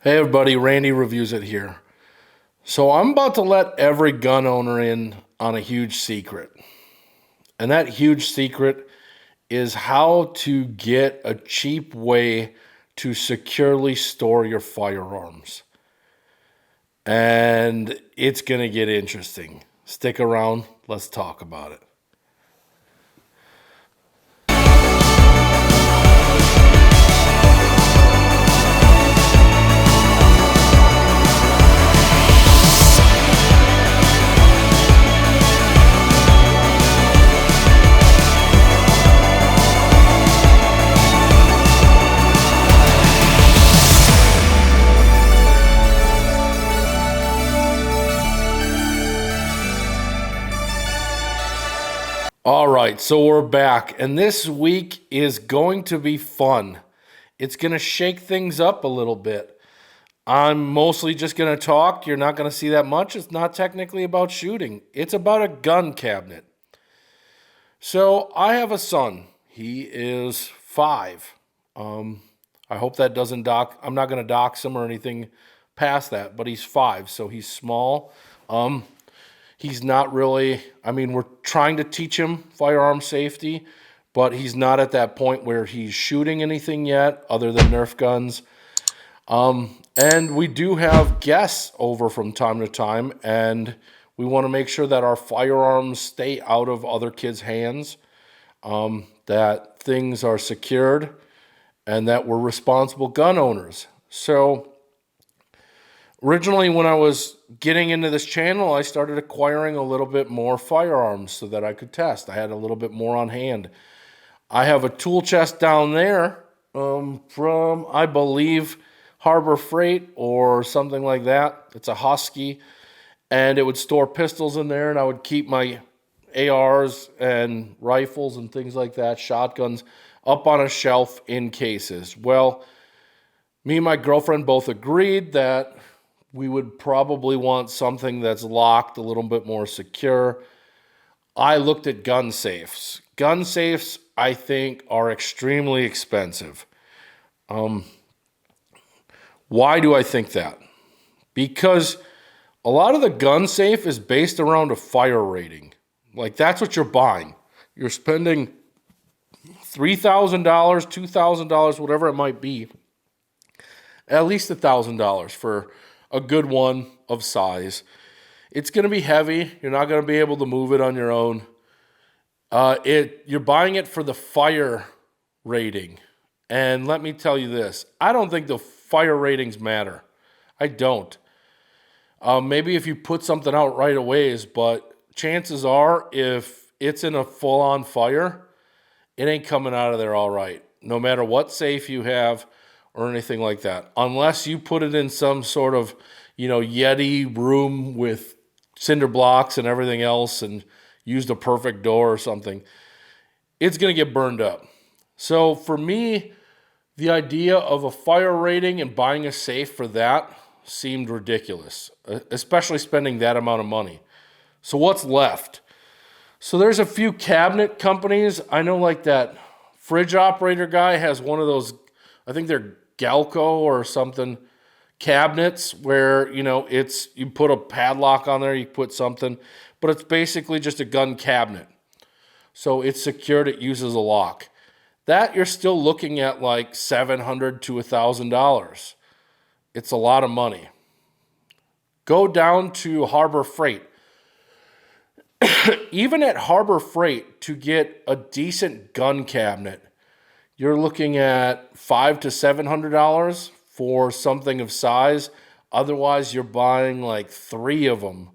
Hey everybody, Randy Reviews It here. So I'm about to let every gun owner in on a huge secret. And that huge secret is how to get a cheap way to securely store your firearms. And it's going to get interesting. Stick around, let's talk about it. All right, so we're back, and this week is going to be fun. It's going to shake things up a little bit. I'm mostly just going to talk. You're not going to see that much. It's not technically about shooting, it's about a gun cabinet. So I have a son. He is 5. I hope that doesn't I'm not going to dox him or anything past that, but he's 5, so he's small. He's not really, we're trying to teach him firearm safety, but he's not at that point where he's shooting anything yet other than Nerf guns. And we do have guests over from time to time, and we want to make sure that our firearms stay out of other kids' hands, that things are secured, and that we're responsible gun owners. So originally, when I was getting into this channel, I started acquiring a little bit more firearms so that I could test. I had a little bit more on hand. I have a tool chest down there from, I believe, Harbor Freight or something like that. It's a Husky, and it would store pistols in there, and I would keep my ARs and rifles and things like that, shotguns, up on a shelf in cases. Well, me and my girlfriend both agreed that we would probably want something that's locked, a little bit more secure. I looked at gun safes. Gun safes, I think, are extremely expensive. Why do I think that? Because a lot of the gun safe is based around a fire rating. Like, that's what you're buying. You're spending $3,000, $2,000, whatever it might be, at least $1,000 for a good one of size. It's going to be heavy. You're not going to be able to move it on your own. You're buying it for the fire rating. And let me tell you this. I don't think the fire ratings matter. I don't. Maybe if you put something out right away, but chances are if it's in a full-on fire, it ain't coming out of there all right. No matter what safe you have or anything like that. Unless you put it in some sort of, Yeti room with cinder blocks and everything else and used a perfect door or something, it's going to get burned up. So for me, the idea of a fire rating and buying a safe for that seemed ridiculous, especially spending that amount of money. So what's left? So there's a few cabinet companies. I know, like that Fridge Operator guy has one of those, I think they're Galco or something, cabinets where, it's, you put a padlock on there, you put something, but it's basically just a gun cabinet. So it's secured, it uses a lock. That you're still looking at like $700 to $1,000. It's a lot of money. Go down to Harbor Freight. Even at Harbor Freight, to get a decent gun cabinet, you're looking at $500 to $700 for something of size. Otherwise, you're buying like 3 of them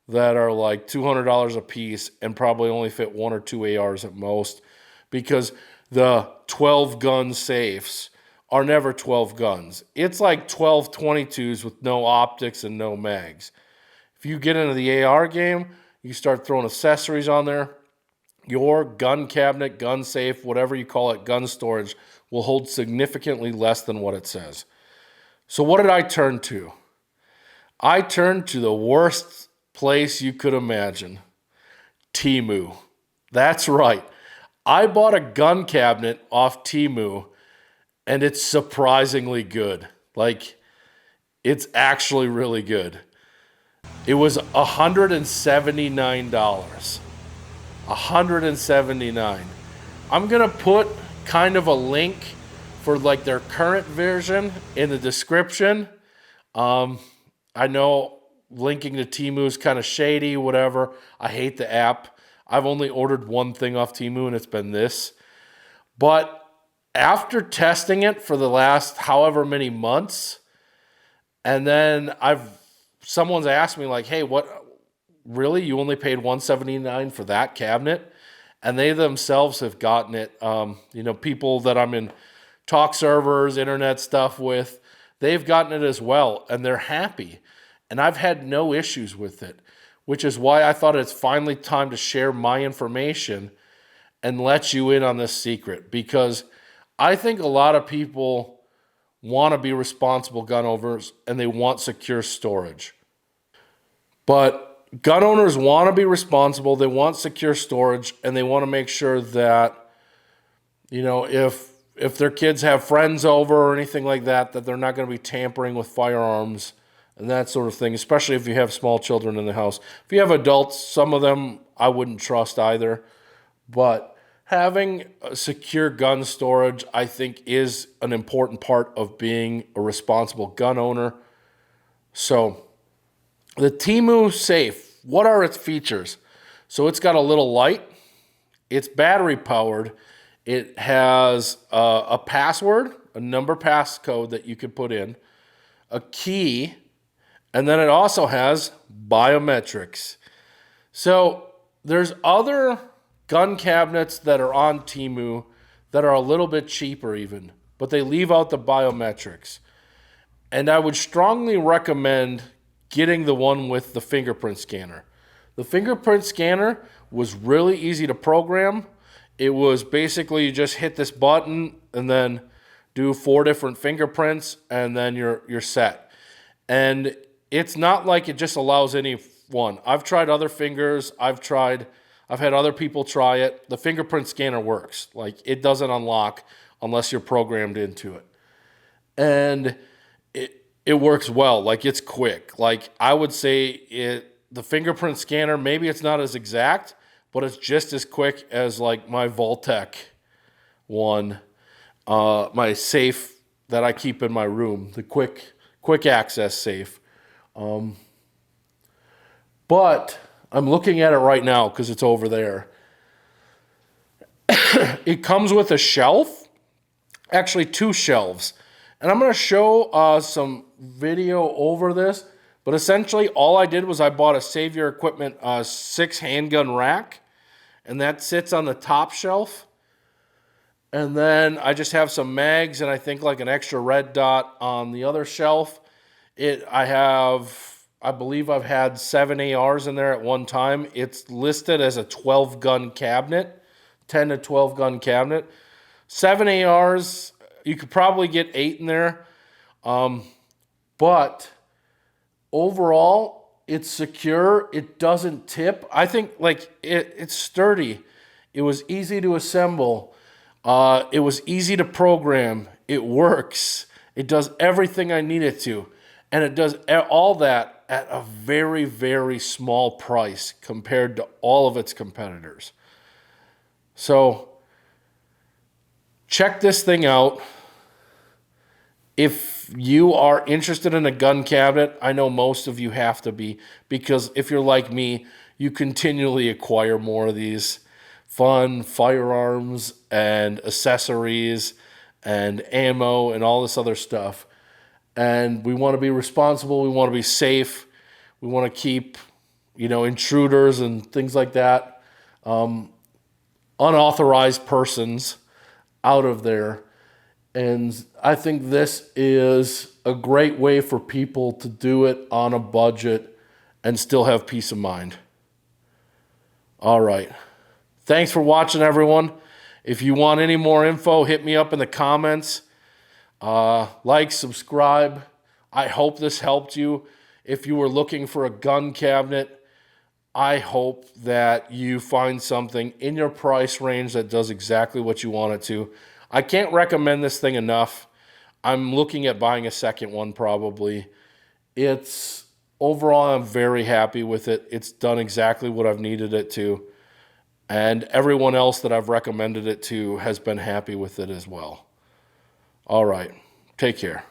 that are like $200 a piece and probably only fit 1 or 2 ARs at most, because the 12 gun safes are never 12 guns. It's like 12 22s with no optics and no mags. If you get into the AR game, you start throwing accessories on there, your gun cabinet, gun safe, whatever you call it, gun storage, will hold significantly less than what it says. So what did I turn to? I turned to the worst place you could imagine. Temu. That's right. I bought a gun cabinet off Temu, and it's surprisingly good. Like, It's actually really good. It was $179. $179. I'm gonna put kind of a link for like their current version in the description. I know linking to Temu is kind of shady, whatever. I hate the app. I've only ordered one thing off Temu, and it's been this. But after testing it for the last however many months, and then someone's asked me like, "Hey, what? Really? You only paid $179 for that cabinet?" And they themselves have gotten it. People that I'm in talk servers, internet stuff with, they've gotten it as well, and they're happy. And I've had no issues with it, which is why I thought it's finally time to share my information and let you in on this secret, because I think a lot of people want to be responsible gun owners and they want secure storage. But gun owners want to be responsible, they want secure storage, and they want to make sure that, if their kids have friends over or anything like that, that they're not going to be tampering with firearms and that sort of thing, especially if you have small children in the house. If you have adults, some of them I wouldn't trust either. But having a secure gun storage, I think, is an important part of being a responsible gun owner. So the Temu Safe, what are its features? So it's got a little light. It's battery powered. It has a password, a number passcode that you can put in, a key, and then it also has biometrics. So there's other gun cabinets that are on Temu that are a little bit cheaper even, but they leave out the biometrics. And I would strongly recommend getting the one with the fingerprint scanner. The fingerprint scanner was really easy to program. It was basically you just hit this button and then do 4 different fingerprints and then you're set. And it's not like it just allows any one. I've tried other fingers. I've had other people try it. The fingerprint scanner works. Like, it doesn't unlock unless you're programmed into it. And it works well. Like, it's quick. Like, I would say the fingerprint scanner, maybe it's not as exact, but it's just as quick as like my Vaultek one, my safe that I keep in my room, the quick access safe. But I'm looking at it right now because it's over there. It comes with a shelf, actually 2 shelves. And I'm going to show some video over this. But essentially, all I did was I bought a Save Your Equipment 6 handgun rack. And that sits on the top shelf. And then I just have some mags and I think like an extra red dot on the other shelf. I believe I've had 7 ARs in there at one time. It's listed as a 12-gun cabinet, 10 to 12-gun cabinet. 7 ARs, you could probably get 8 in there. But overall, it's secure. It doesn't tip. I think like it's sturdy. It was easy to assemble. It was easy to program. It works. It does everything I need it to. And it does all that at a very, very small price compared to all of its competitors. So check this thing out. If you are interested in a gun cabinet, I know most of you have to be, because if you're like me, you continually acquire more of these fun firearms and accessories and ammo and all this other stuff. And we want to be responsible. We want to be safe. We want to keep, intruders and things like that, unauthorized persons out of there. And I think this is a great way for people to do it on a budget and still have peace of mind. All right. Thanks for watching, everyone. If you want any more info, hit me up in the comments. Like, subscribe. I hope this helped you. If you were looking for a gun cabinet, I hope that you find something in your price range that does exactly what you want it to. I can't recommend this thing enough. I'm looking at buying a second one probably. It's overall, I'm very happy with it. It's done exactly what I've needed it to. And everyone else that I've recommended it to has been happy with it as well. All right. Take care.